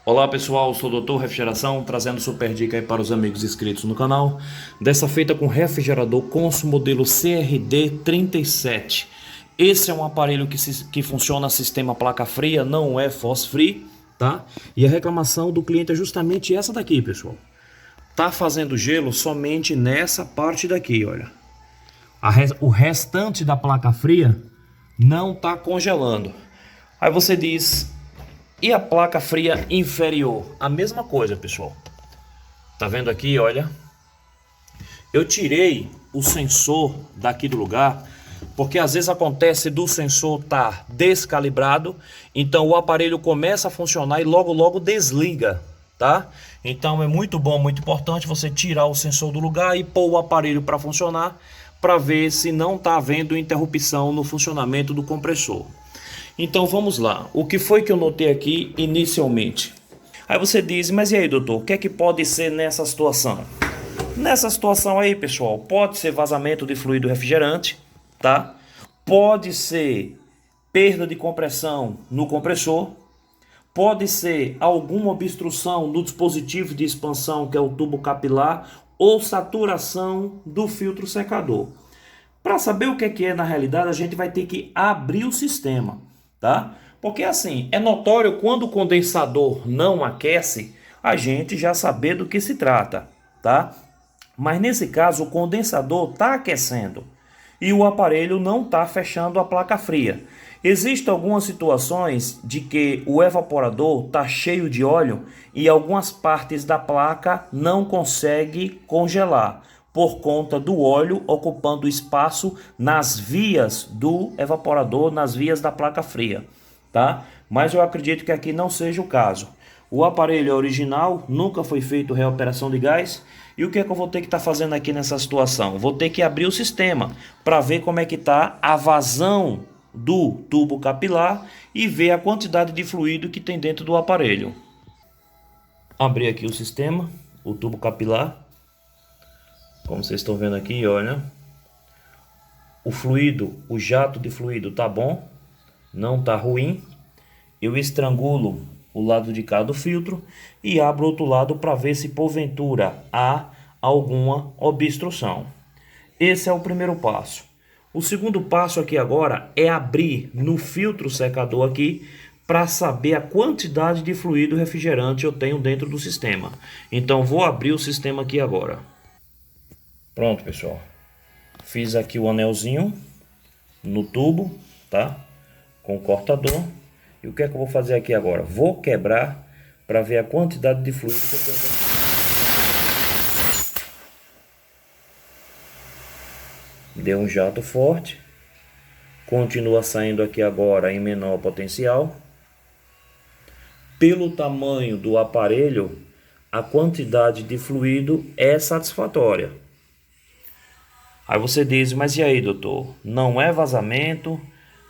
Olá pessoal, sou o Doutor Refrigeração, trazendo super dica aí para os amigos inscritos no canal. Dessa feita com refrigerador Consul modelo CRD37. Esse é um aparelho que funciona sistema placa fria, não é force free, tá? E a reclamação do cliente é justamente essa daqui, pessoal. Tá fazendo gelo somente nessa parte daqui, olha. O restante da placa fria não tá congelando. Aí você diz, e a placa fria inferior? A mesma coisa, pessoal. Tá vendo aqui, olha? Eu tirei o sensor daqui do lugar, porque às vezes acontece do sensor estar descalibrado, então o aparelho começa a funcionar e logo logo desliga, tá? Então é muito bom, muito importante você tirar o sensor do lugar e pôr o aparelho para funcionar, para ver se não está havendo interrupção no funcionamento do compressor. Então vamos lá, o que foi que eu notei aqui inicialmente? Aí você diz, mas e aí doutor, o que é que pode ser nessa situação? Nessa situação aí, pessoal, pode ser vazamento de fluido refrigerante, tá? Pode ser perda de compressão no compressor, pode ser alguma obstrução no dispositivo de expansão, que é o tubo capilar, ou saturação do filtro secador. Para saber o que é na realidade, a gente vai ter que abrir o sistema, tá? Porque assim, é notório quando o condensador não aquece, a gente já saber do que se trata, tá? Mas nesse caso, o condensador está aquecendo e o aparelho não está fechando a placa fria. Existem algumas situações de que o evaporador está cheio de óleo e algumas partes da placa não consegue congelar por conta do óleo ocupando espaço nas vias do evaporador, nas vias da placa fria, tá? Mas eu acredito que aqui não seja o caso. O aparelho é original, nunca foi feito reoperação de gás. E o que é que eu vou ter que estar fazendo aqui nessa situação? Vou ter que abrir o sistema para ver como é que está a vazão do tubo capilar e ver a quantidade de fluido que tem dentro do aparelho. Abrir aqui o sistema, o tubo capilar. Como vocês estão vendo aqui, olha. O fluido, o jato de fluido tá bom, não tá ruim. Eu estrangulo o lado de cá do filtro e abro o outro lado para ver se porventura há alguma obstrução. Esse é o primeiro passo. O segundo passo aqui agora é abrir no filtro secador aqui para saber a quantidade de fluido refrigerante eu tenho dentro do sistema. Então vou abrir o sistema aqui agora. Pronto, pessoal. Fiz aqui o anelzinho no tubo, tá? Com o cortador. E o que é que eu vou fazer aqui agora? Vou quebrar para ver a quantidade de fluido que eu tenho dentro. Deu um jato forte. Continua saindo aqui agora em menor potencial. Pelo tamanho do aparelho, a quantidade de fluido é satisfatória. Aí você diz, mas e aí, doutor? Não é vazamento,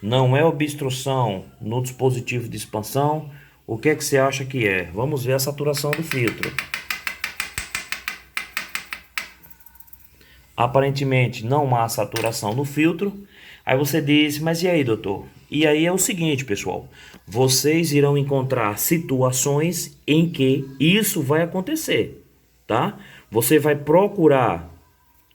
não é obstrução no dispositivo de expansão. O que é que você acha que é? Vamos ver a saturação do filtro. Aparentemente não há saturação no filtro. Aí você diz, mas e aí, doutor? E aí é o seguinte, pessoal. Vocês irão encontrar situações em que isso vai acontecer, tá? Você vai procurar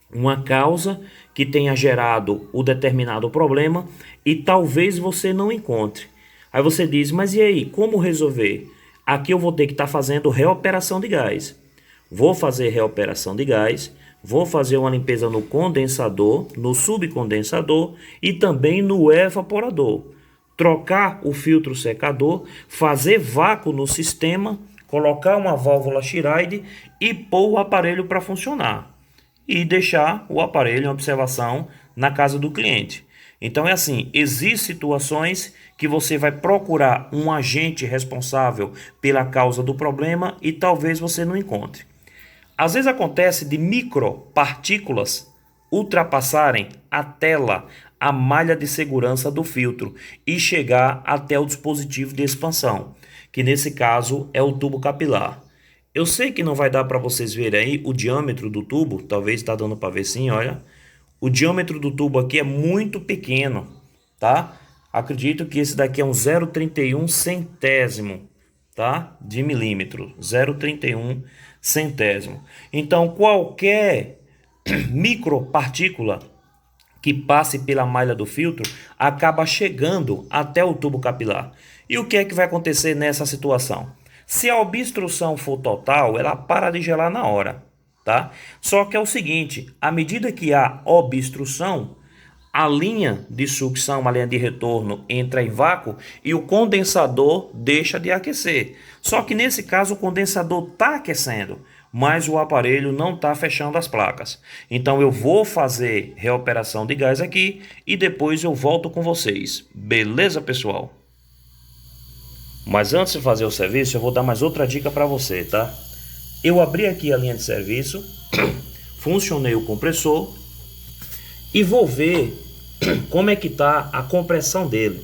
uma causa que tenha gerado o determinado problema e talvez você não encontre. Aí você diz, mas e aí, como resolver? Aqui eu vou ter que estar fazendo reoperação de gás. Vou fazer reoperação de gás, vou fazer uma limpeza no condensador, no subcondensador e também no evaporador. Trocar o filtro secador, fazer vácuo no sistema, colocar uma válvula Schrader e pôr o aparelho para funcionar e deixar o aparelho em observação na casa do cliente. Então é assim, existem situações que você vai procurar um agente responsável pela causa do problema e talvez você não encontre. Às vezes acontece de micropartículas ultrapassarem a tela, a malha de segurança do filtro e chegar até o dispositivo de expansão, que nesse caso é o tubo capilar. Eu sei que não vai dar para vocês verem aí o diâmetro do tubo, talvez está dando para ver sim, olha. O diâmetro do tubo aqui é muito pequeno, tá? Acredito que esse daqui é um 0,31 centésimo, tá? De milímetro, 0,31 centésimo. Então, qualquer micropartícula que passe pela malha do filtro acaba chegando até o tubo capilar. E o que é que vai acontecer nessa situação? Se a obstrução for total, ela para de gelar na hora, tá? Só que é o seguinte, à medida que há obstrução, a linha de sucção, a linha de retorno, entra em vácuo e o condensador deixa de aquecer. Só que nesse caso o condensador está aquecendo, mas o aparelho não está fechando as placas. Então eu vou fazer reoperação de gás aqui e depois eu volto com vocês. Beleza, pessoal? Mas antes de fazer o serviço, eu vou dar mais outra dica para você, tá? Eu abri aqui a linha de serviço, funcionei o compressor e vou ver como é que está a compressão dele.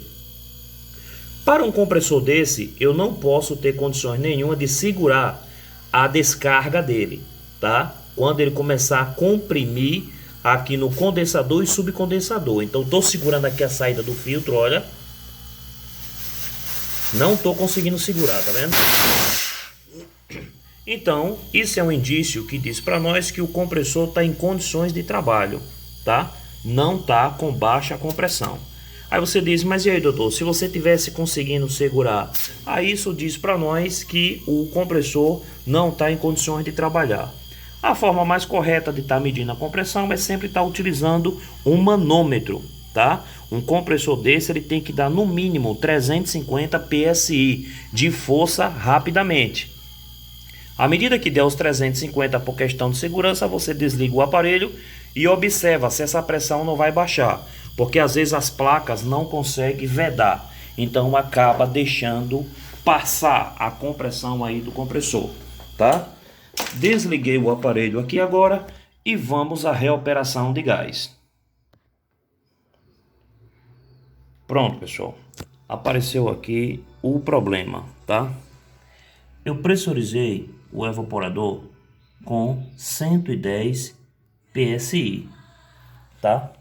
Para um compressor desse, eu não posso ter condições nenhuma de segurar a descarga dele, tá? Quando ele começar a comprimir aqui no condensador e subcondensador. Então estou segurando aqui a saída do filtro, olha. Não estou conseguindo segurar, tá vendo? Então, isso é um indício que diz para nós que o compressor está em condições de trabalho, tá? Não está com baixa compressão. Aí você diz, mas e aí, doutor, se você tivesse conseguindo segurar? Aí isso diz para nós que o compressor não está em condições de trabalhar. A forma mais correta de estar medindo a compressão é sempre estar utilizando um manômetro, tá? Um compressor desse ele tem que dar no mínimo 350 psi de força rapidamente. À medida que der os 350 por questão de segurança, você desliga o aparelho e observa se essa pressão não vai baixar, porque às vezes as placas não conseguem vedar, então acaba deixando passar a compressão aí do compressor, tá? Desliguei o aparelho aqui agora e vamos à reoperação de gás. Pronto, pessoal, apareceu aqui o problema, tá? Eu pressurizei o evaporador com 110 psi, tá?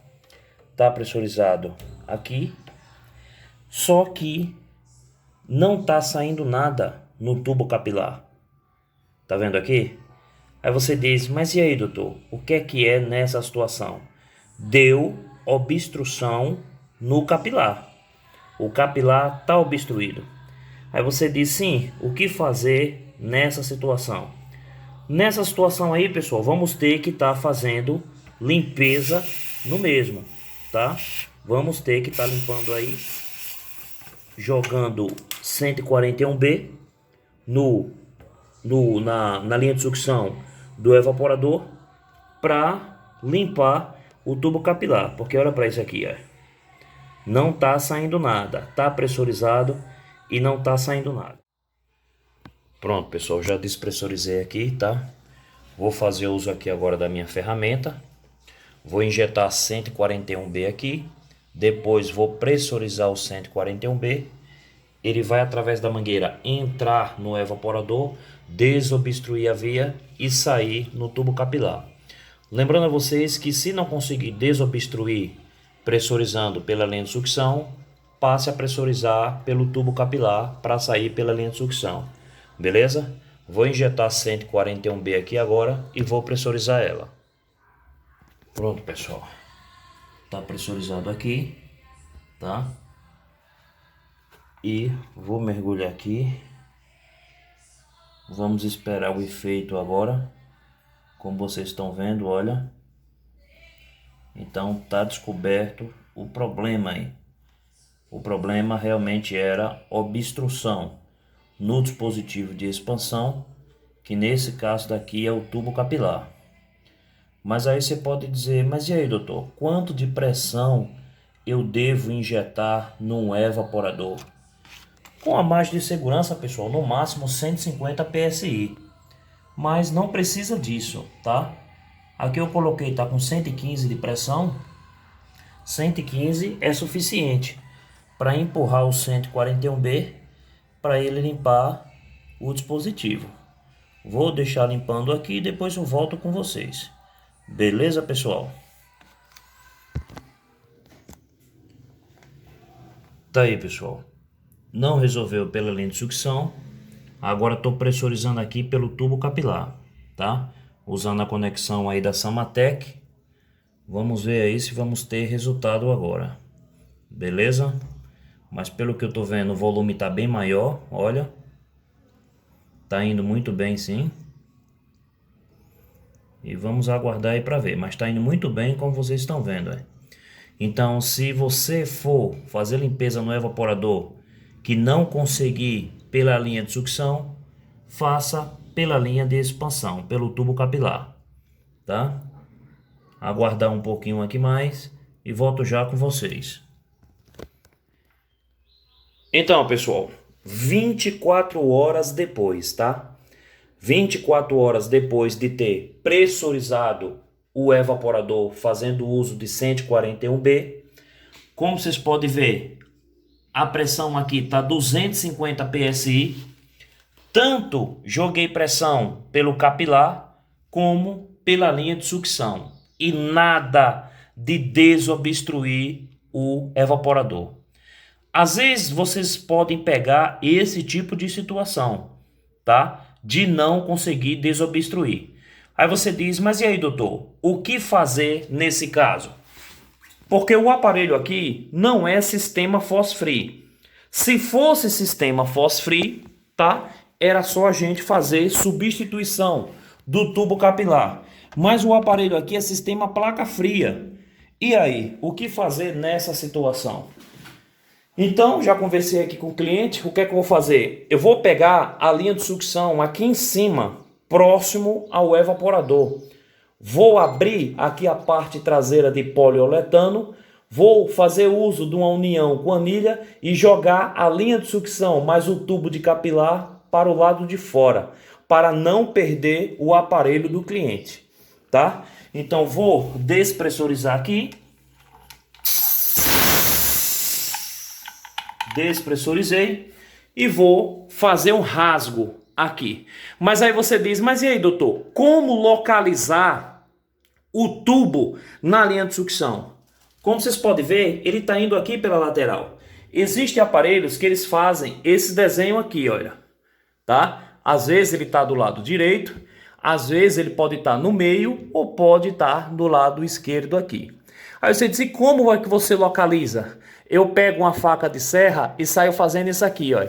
Tá pressurizado aqui, só que não tá saindo nada no tubo capilar. Tá vendo aqui? Aí você diz, mas e aí, doutor? O que é nessa situação? Deu obstrução no capilar. O capilar tá obstruído. Aí você diz, sim, o que fazer nessa situação? Nessa situação aí, pessoal, vamos ter que estar fazendo limpeza no mesmo, tá? Vamos ter que estar limpando aí, jogando 141B na linha de sucção do evaporador para limpar o tubo capilar. Porque olha para isso aqui, ó. Não está saindo nada, está pressurizado e não está saindo nada. Pronto, pessoal, já despressurizei aqui, tá? Vou fazer uso aqui agora da minha ferramenta. Vou injetar 141B aqui. Depois vou pressurizar o 141B. Ele vai através da mangueira entrar no evaporador, desobstruir a via e sair no tubo capilar. Lembrando a vocês que se não conseguir desobstruir pressurizando pela linha de sucção, passe a pressurizar pelo tubo capilar para sair pela linha de sucção. Beleza? Vou injetar 141B aqui agora e vou pressurizar ela. Pronto, pessoal. Tá pressurizado aqui, tá? E vou mergulhar aqui. Vamos esperar o efeito agora. Como vocês estão vendo, olha. Então tá descoberto o problema aí. O problema realmente era obstrução no dispositivo de expansão, que nesse caso daqui é o tubo capilar. Mas aí você pode dizer, mas e aí, doutor, quanto de pressão eu devo injetar num evaporador? Com a margem de segurança, pessoal, no máximo 150 psi. Mas não precisa disso, tá? Aqui eu coloquei, tá com 115 de pressão. 115 é suficiente para empurrar o 141B para ele limpar o dispositivo. Vou deixar limpando aqui e depois eu volto com vocês. Beleza, pessoal? Tá aí, pessoal. Não resolveu pela linha de sucção, Agora estou pressurizando aqui pelo tubo capilar, tá? Usando a conexão aí da Samatec. Vamos ver aí se vamos ter resultado agora. Beleza? Mas pelo que eu tô vendo, o volume tá bem maior, olha. Tá indo muito bem, sim. E vamos aguardar aí para ver, mas tá indo muito bem, como vocês estão vendo, é. Então, se você for fazer limpeza no evaporador que não conseguir pela linha de sucção, faça pela linha de expansão, pelo tubo capilar, tá? Aguardar um pouquinho aqui mais e volto já com vocês. Então, pessoal, 24 horas depois, tá? 24 horas depois de ter pressurizado o evaporador fazendo uso de 141B, como vocês podem ver, a pressão aqui está 250 psi. Tanto joguei pressão pelo capilar como pela linha de sucção. E nada de desobstruir o evaporador. Às vezes vocês podem pegar esse tipo de situação, tá? De não conseguir desobstruir. Aí você diz, mas e aí, doutor? O que fazer nesse caso? Porque o aparelho aqui não é sistema FOS-free. Se fosse sistema FOS-free, tá? Era só a gente fazer substituição do tubo capilar. Mas o aparelho aqui é sistema placa fria. E aí, o que fazer nessa situação? Então, já conversei aqui com o cliente, o que é que eu vou fazer? Eu vou pegar a linha de sucção aqui em cima, próximo ao evaporador. Vou abrir aqui a parte traseira de poliuretano, vou fazer uso de uma união com anilha e jogar a linha de sucção mais o tubo de capilar para o lado de fora, para não perder o aparelho do cliente, tá? Então, vou despressurizar aqui. Despressurizei e vou fazer um rasgo aqui. Mas aí você diz, mas e aí, doutor, como localizar o tubo na linha de sucção? Como vocês podem ver, ele está indo aqui pela lateral. Existem aparelhos que eles fazem esse desenho aqui, olha, tá? Às vezes ele está do lado direito, às vezes ele pode estar no meio ou pode estar do lado esquerdo aqui. Aí você diz, e como é que você localiza? Eu pego uma faca de serra e saio fazendo isso aqui, ó.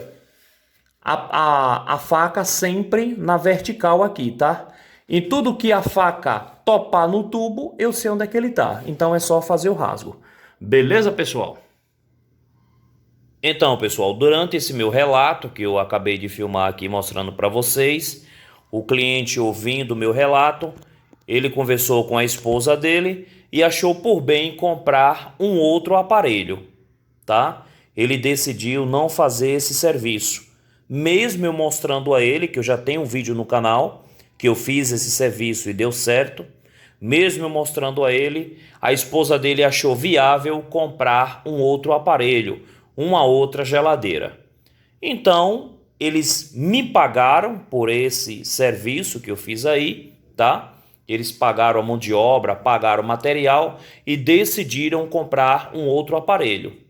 A faca sempre na vertical aqui, tá? E tudo que a faca topar no tubo, eu sei onde é que ele tá. Então é só fazer o rasgo. Beleza, pessoal? Então, pessoal, durante esse meu relato que eu acabei de filmar aqui mostrando para vocês, o cliente ouvindo o meu relato, ele conversou com a esposa dele e achou por bem comprar um outro aparelho, tá? Ele decidiu não fazer esse serviço. Mesmo eu mostrando a ele, que eu já tenho um vídeo no canal, que eu fiz esse serviço e deu certo, mesmo eu mostrando a ele, a esposa dele achou viável comprar um outro aparelho, uma outra geladeira. Então, eles me pagaram por esse serviço que eu fiz aí, tá? Eles pagaram a mão de obra, pagaram o material e decidiram comprar um outro aparelho.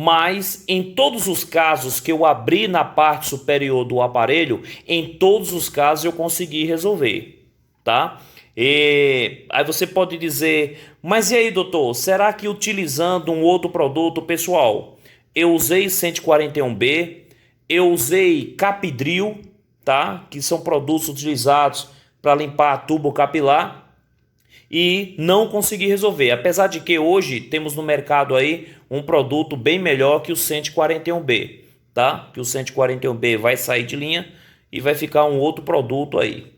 Mas em todos os casos que eu abri na parte superior do aparelho, em todos os casos eu consegui resolver, tá? E aí você pode dizer, mas e aí, doutor, será que utilizando um outro produto, pessoal, eu usei 141B, eu usei Capidril, tá? Que são produtos utilizados para limpar tubo capilar, e não consegui resolver, apesar de que hoje temos no mercado aí um produto bem melhor que o 141B, tá? Que o 141B vai sair de linha e vai ficar um outro produto aí.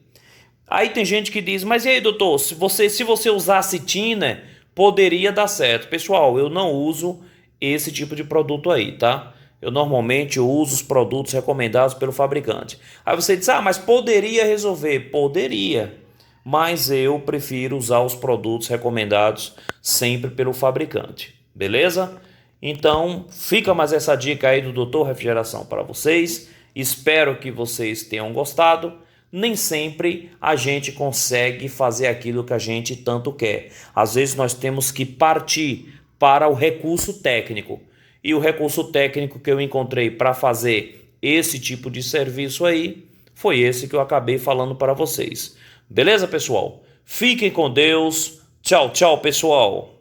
Aí tem gente que diz, mas e aí, doutor, se você usasse thinner, poderia dar certo. Pessoal, eu não uso esse tipo de produto aí, tá? Eu normalmente uso os produtos recomendados pelo fabricante. Aí você diz, mas poderia resolver? Poderia, mas eu prefiro usar os produtos recomendados sempre pelo fabricante, beleza? Então, fica mais essa dica aí do Dr. Refrigeração para vocês. Espero que vocês tenham gostado. Nem sempre a gente consegue fazer aquilo que a gente tanto quer. Às vezes nós temos que partir para o recurso técnico. E o recurso técnico que eu encontrei para fazer esse tipo de serviço aí foi esse que eu acabei falando para vocês. Beleza, pessoal? Fiquem com Deus. Tchau, tchau, pessoal.